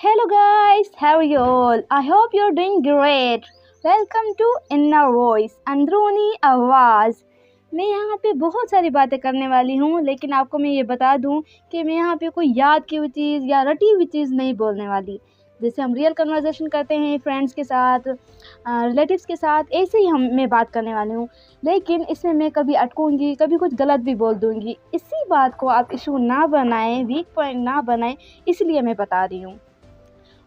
Hello guys, how are you all? I hope you're doing great. Welcome to Inner Voice, अंदरूनी आवाज़। मैं यहाँ पे बहुत सारी बातें करने वाली हूँ, लेकिन आपको मैं ये बता दूँ कि मैं यहाँ पे कोई याद की हुई चीज़ या रटी हुई चीज़ नहीं बोलने वाली। जैसे हम रियल कन्वर्सेशन करते हैं फ्रेंड्स के साथ, रिलेटिव्स के साथ, ऐसे ही मैं बात करने वाली हूँ। लेकिन इसमें मैं कभी अटकूँगी, कभी कुछ गलत भी बोल दूँगी। इसी बात को आप इशू ना बनाएं, वीक पॉइंट ना बनाएं, इसलिए मैं बता रही हूँ।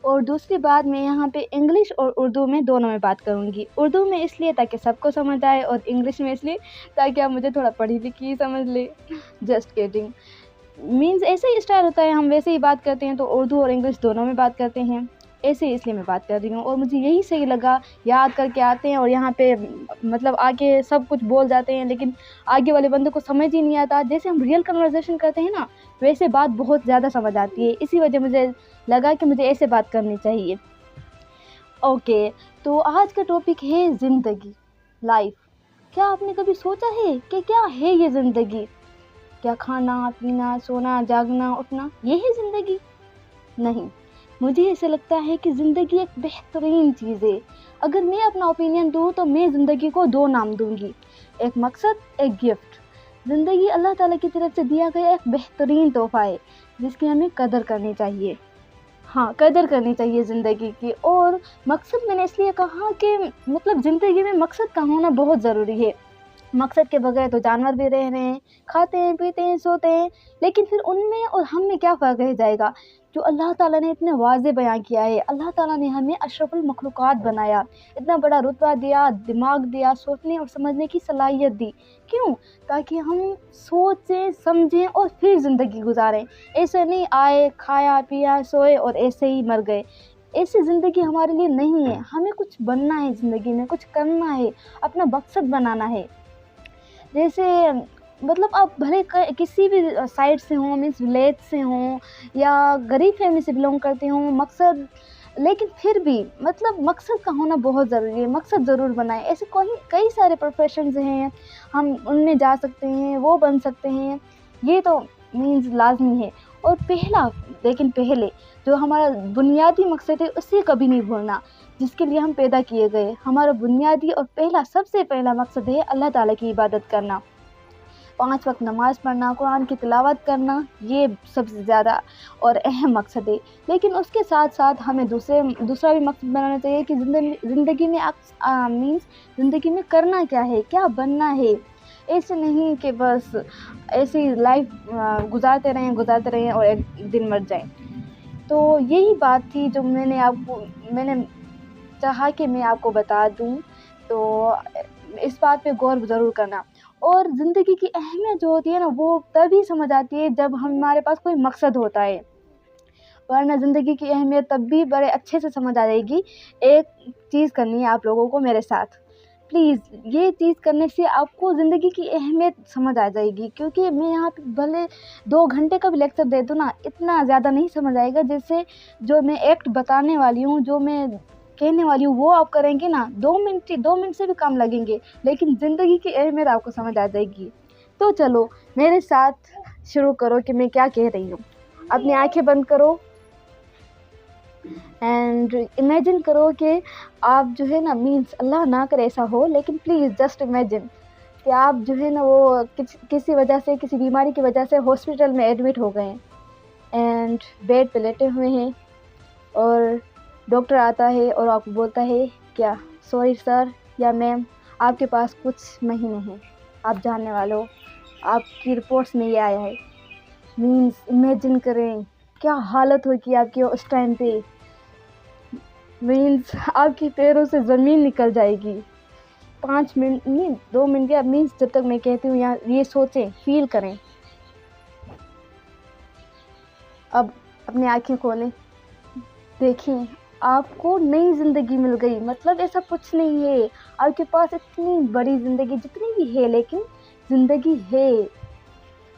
और दूसरी बात, मैं यहाँ पे इंग्लिश और उर्दू में दोनों में बात करूँगी। उर्दू में इसलिए ताकि सबको समझ आए, और इंग्लिश में इसलिए ताकि आप मुझे थोड़ा पढ़ी लिखी समझ ले। Just kidding. मीन्स ऐसे ही स्टाइल होता है, हम वैसे ही बात करते हैं, तो उर्दू और इंग्लिश दोनों में बात करते हैं। ऐसे ही इसलिए मैं बात कर रही हूँ, और मुझे यही सही लगा। याद करके आते हैं और यहाँ पे मतलब आके सब कुछ बोल जाते हैं, लेकिन आगे वाले बंदे को समझ ही नहीं आता। जैसे हम रियल कन्वर्सेशन करते हैं ना, वैसे बात बहुत ज़्यादा समझ आती है। इसी वजह मुझे लगा कि मुझे ऐसे बात करनी चाहिए। ओके, तो आज का टॉपिक है ज़िंदगी, लाइफ। क्या आपने कभी सोचा है कि क्या है ये ज़िंदगी? क्या खाना पीना, सोना, जागना, उठना, ये है ज़िंदगी? नहीं, मुझे ऐसे लगता है कि ज़िंदगी एक बेहतरीन चीज़ है। अगर मैं अपना ओपिनियन दूँ तो मैं ज़िंदगी को दो नाम दूँगी, एक मकसद, एक गिफ्ट। ज़िंदगी अल्लाह ताला की तरफ से दिया गया एक बेहतरीन तोहफ़ा है, जिसकी हमें कदर करनी चाहिए। हाँ, कदर करनी चाहिए ज़िंदगी की। और मकसद मैंने इसलिए कहा कि मतलब ज़िंदगी में मकसद का होना बहुत ज़रूरी है। मकसद के बगैर तो जानवर भी रह रहे हैं, खाते हैं, पीते हैं, सोते हैं, लेकिन फिर उनमें और हम में क्या फ़र्क रह जाएगा? जो अल्लाह ताला ने इतने वाज़े बयान किया है। अल्लाह ताला ने हमें अशरफुल मखलूक़ात बनाया, इतना बड़ा रुतबा दिया, दिमाग दिया, सोचने और समझने की सलाहियत दी। क्यों? ताकि हम सोचें, समझें और फिर ज़िंदगी गुजारें। ऐसे नहीं आए, खाया, पिया, सोए और ऐसे ही मर गए। ऐसी ज़िंदगी हमारे लिए नहीं है। हमें कुछ बनना है ज़िंदगी में, कुछ करना है, अपना मकसद बनाना है। जैसे मतलब आप भले किसी भी साइड से हों, मीन्स विलेज से हों या गरीब फैमिली से बिलोंग करते हों, मकसद, लेकिन फिर भी मतलब मकसद का होना बहुत ज़रूरी है। मकसद ज़रूर बनाएं। ऐसे कई सारे प्रोफेशंस हैं, हम उनमें जा सकते हैं, वो बन सकते हैं, ये तो मीन्स लाजमी है। और पहले जो हमारा बुनियादी मकसद है, उसे कभी नहीं भूलना, जिसके लिए हम पैदा किए गए। हमारा बुनियादी और सबसे पहला मकसद है अल्लाह ताला की इबादत करना, 5 वक्त नमाज़ पढ़ना, कुरान की तिलावत करना, ये सबसे ज़्यादा और अहम मकसद है। लेकिन उसके साथ साथ हमें दूसरा भी मकसद बनाना चाहिए कि ज़िंदगी में मीन्स ज़िंदगी में करना क्या है, क्या बनना है। ऐसे नहीं कि बस ऐसी लाइफ गुजारते रहें और एक दिन मर जाएं। तो यही बात थी जो मैंने चाहा कि मैं आपको बता दूं। तो इस बात पे गौर ज़रूर करना। और ज़िंदगी की अहमियत जो होती है ना, वो तभी समझ आती है जब हमारे पास कोई मकसद होता है, वरना ज़िंदगी की अहमियत तब भी बड़े अच्छे से समझ आ जाएगी। एक चीज़ करनी है आप लोगों को मेरे साथ, प्लीज़। ये चीज़ करने से आपको ज़िंदगी की अहमियत समझ आ जाएगी। क्योंकि मैं यहाँ पे भले 2 घंटे का भी लेक्चर दे दूँ ना, इतना ज़्यादा नहीं समझ आएगा। जैसे जो मैं एक्ट बताने वाली हूँ, जो मैं कहने वाली हूँ, वो आप करेंगे ना, 2 मिनट से भी कम लगेंगे, लेकिन ज़िंदगी की अहमियत आपको समझ आ जाएगी। तो चलो मेरे साथ शुरू करो कि मैं क्या कह रही हूँ। अपनी आंखें बंद करो एंड इमेजिन करो कि आप जो है ना, मीन्स अल्लाह ना करे ऐसा हो, लेकिन प्लीज़ जस्ट इमेजिन कि आप जो है ना, वो किसी वजह से, किसी बीमारी की वजह से हॉस्पिटल में एडमिट हो गए हैं एंड बेड पे लेटे हुए हैं, और डॉक्टर आता है और आपको बोलता है, क्या सॉरी सर या मैम, आपके पास कुछ महीने हैं, आप जानने वाले हो, आपकी रिपोर्ट्स में ये आया है। मीन्स इमेजिन करें क्या हालत होगी आपकी उस टाइम पे। मीन्स आपकी पैरों से ज़मीन निकल जाएगी। 5 मिनट नहीं, 2 मिनट या मीन्स जब तक मैं कहती हूँ, यहाँ ये सोचें, फील करें। अब अपनी आंखें खोलें, देखें आपको नई ज़िंदगी मिल गई। मतलब ऐसा कुछ नहीं है, आपके पास इतनी बड़ी ज़िंदगी जितनी भी है, लेकिन ज़िंदगी है।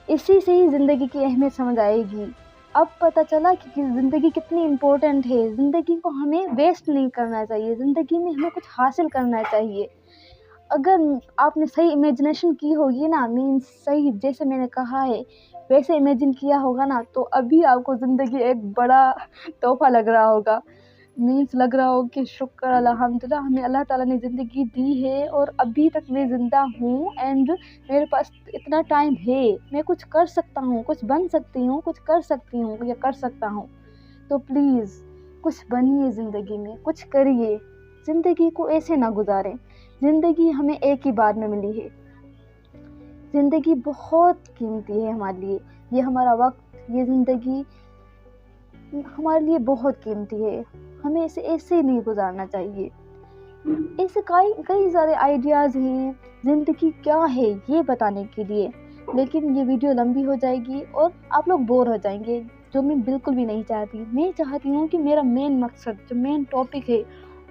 इसी से ही ज़िंदगी की अहमियत समझ आएगी। अब पता चला कि ज़िंदगी कितनी इम्पोर्टेंट है। ज़िंदगी को हमें वेस्ट नहीं करना चाहिए, ज़िंदगी में हमें कुछ हासिल करना चाहिए। अगर आपने सही इमेजिनेशन की होगी ना, मीन्स सही, जैसे मैंने कहा है वैसे इमेजिन किया होगा ना तो अभी आपको ज़िंदगी एक बड़ा तोहफ़ा लग रहा होगा। मीन्स लग रहा हो कि शुक्र अल्हम्दुलिल्लाह हमें अल्लाह ताला ने ज़िंदगी दी है और अभी तक मैं ज़िंदा हूँ एंड मेरे पास इतना टाइम है, मैं कुछ कर सकता हूँ, कुछ बन सकती हूँ, कुछ कर सकती हूँ या कर सकता हूँ। तो प्लीज़ कुछ बनिए ज़िंदगी में, कुछ करिए। ज़िंदगी को ऐसे ना गुजारें। ज़िंदगी हमें एक ही बार में मिली है। ज़िंदगी बहुत कीमती है हमारे लिए। ये हमारा वक्त, ये ज़िंदगी हमारे लिए बहुत कीमती है। हमें इसे ऐसे नहीं गुजारना चाहिए। ऐसे कई सारे आइडियाज़ हैं ज़िंदगी क्या है ये बताने के लिए, लेकिन ये वीडियो लंबी हो जाएगी और आप लोग बोर हो जाएंगे, जो मैं बिल्कुल भी नहीं चाहती। मैं चाहती हूँ कि मेरा मेन मकसद, जो मेन टॉपिक है,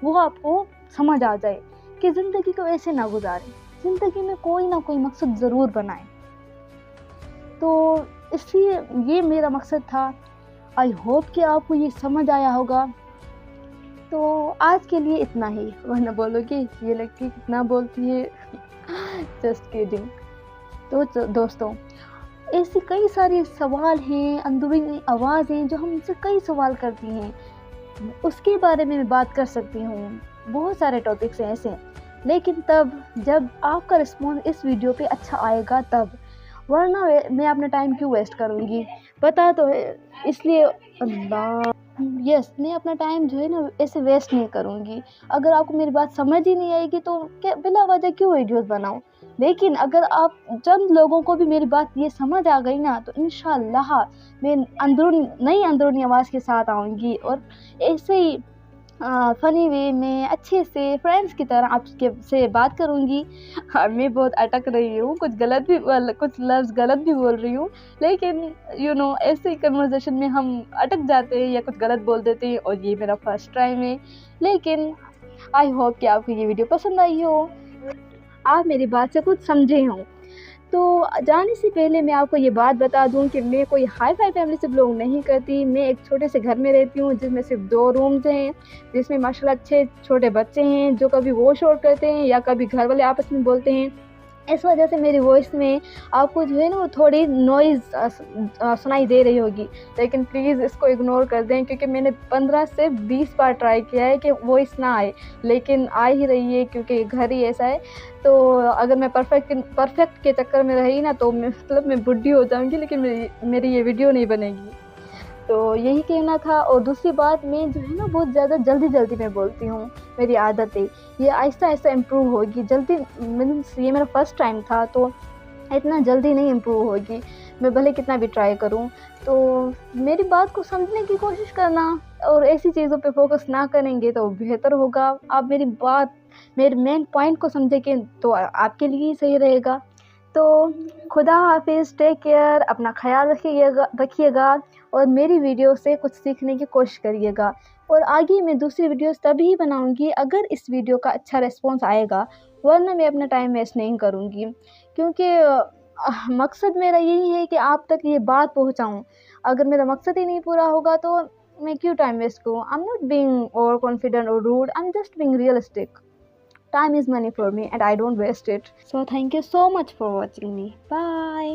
वो आपको समझ आ जाए कि ज़िंदगी को ऐसे ना गुजारें। ज़िंदगी में कोई ना कोई मकसद ज़रूर बनाएं। तो इसलिए ये मेरा मकसद था। आई होप कि आपको ये समझ आया होगा। तो आज के लिए इतना ही, वरना बोलोगे ये लड़की कितना बोलती है। Just kidding. तो दोस्तों, ऐसे कई सारे सवाल हैं, अंदरूनी आवाज़ हैं जो हमसे कई सवाल करती हैं, उसके बारे में मैं बात कर सकती हूँ। बहुत सारे टॉपिक्स हैं ऐसे, लेकिन तब जब आपका रिस्पॉन्स इस वीडियो पे अच्छा आएगा तब, वरना मैं अपना टाइम क्यों वेस्ट करूँगी, पता तो है। इसलिए अल्लाह, यस, मैं अपना टाइम जो है ना ऐसे वेस्ट नहीं करूँगी। अगर आपको मेरी बात समझ ही नहीं आएगी तो क्या बिला वजह क्यों वीडियोस बनाऊँ। लेकिन अगर आप चंद लोगों को भी मेरी बात ये समझ आ गई ना तो इंशाअल्लाह मैं नई अंदरूनी आवाज़ के साथ आऊँगी और ऐसे ही फ़नी वे में अच्छे से फ्रेंड्स की तरह आपके से बात करूँगी। मैं बहुत अटक रही हूँ, कुछ कुछ लफ्ज़ गलत भी बोल रही हूँ, लेकिन ऐसे ही कन्वर्सेशन में हम अटक जाते हैं या कुछ गलत बोल देते हैं, और ये मेरा फर्स्ट टाइम है। लेकिन आई होप कि आपको ये वीडियो पसंद आई हो, आप मेरी बात से कुछ समझे हों। तो जाने से पहले मैं आपको ये बात बता दूं कि मैं कोई हाई फाई फैमिली से बिलोंग नहीं करती। मैं एक छोटे से घर में रहती हूँ जिसमें सिर्फ 2 रूम्स हैं, जिसमें माशाल्लाह 6 छोटे बच्चे हैं जो कभी वॉश आउट करते हैं या कभी घर वाले आपस में बोलते हैं। इस वजह से मेरी वॉइस में आपको जो है ना वो थोड़ी नॉइज़ सुनाई दे रही होगी, लेकिन प्लीज़ इसको इग्नोर कर दें, क्योंकि मैंने 15 से 20 बार ट्राई किया है कि वॉइस ना आए, लेकिन आ ही रही है क्योंकि घर ही ऐसा है। तो अगर मैं परफेक्ट के चक्कर में रही ना तो मैं बुढ़ी हो जाऊँगी, लेकिन मेरी ये वीडियो नहीं बनेगी। तो यही कहना था। और दूसरी बात, मैं जो है ना बहुत ज़्यादा जल्दी में बोलती हूँ, मेरी आदत है। ये आहिस्ता इम्प्रूव होगी। जल्दी मीन्स ये मेरा फर्स्ट टाइम था तो इतना जल्दी नहीं इम्प्रूव होगी, मैं भले कितना भी ट्राई करूँ। तो मेरी बात को समझने की कोशिश करना और ऐसी चीज़ों पे फोकस ना करेंगे तो बेहतर होगा। आप मेरे मेन पॉइंट को समझेंगे तो आपके लिए ही सही रहेगा। तो खुदा हाफिज़, टेक केयर, अपना ख्याल रखिएगा और मेरी वीडियो से कुछ सीखने की कोशिश करिएगा। और आगे मैं दूसरी वीडियोस तभी बनाऊंगी अगर इस वीडियो का अच्छा रिस्पॉन्स आएगा, वरना मैं अपना टाइम वेस्ट नहीं करूंगी, क्योंकि मकसद मेरा यही है कि आप तक ये बात पहुंचाऊं। अगर मेरा मकसद ही नहीं पूरा होगा तो मैं क्यों टाइम वेस्ट करूँ। I am not being over confident और rude, I am just being realistic. Time is money for me and I don't waste it. So thank you so much for watching me. Bye.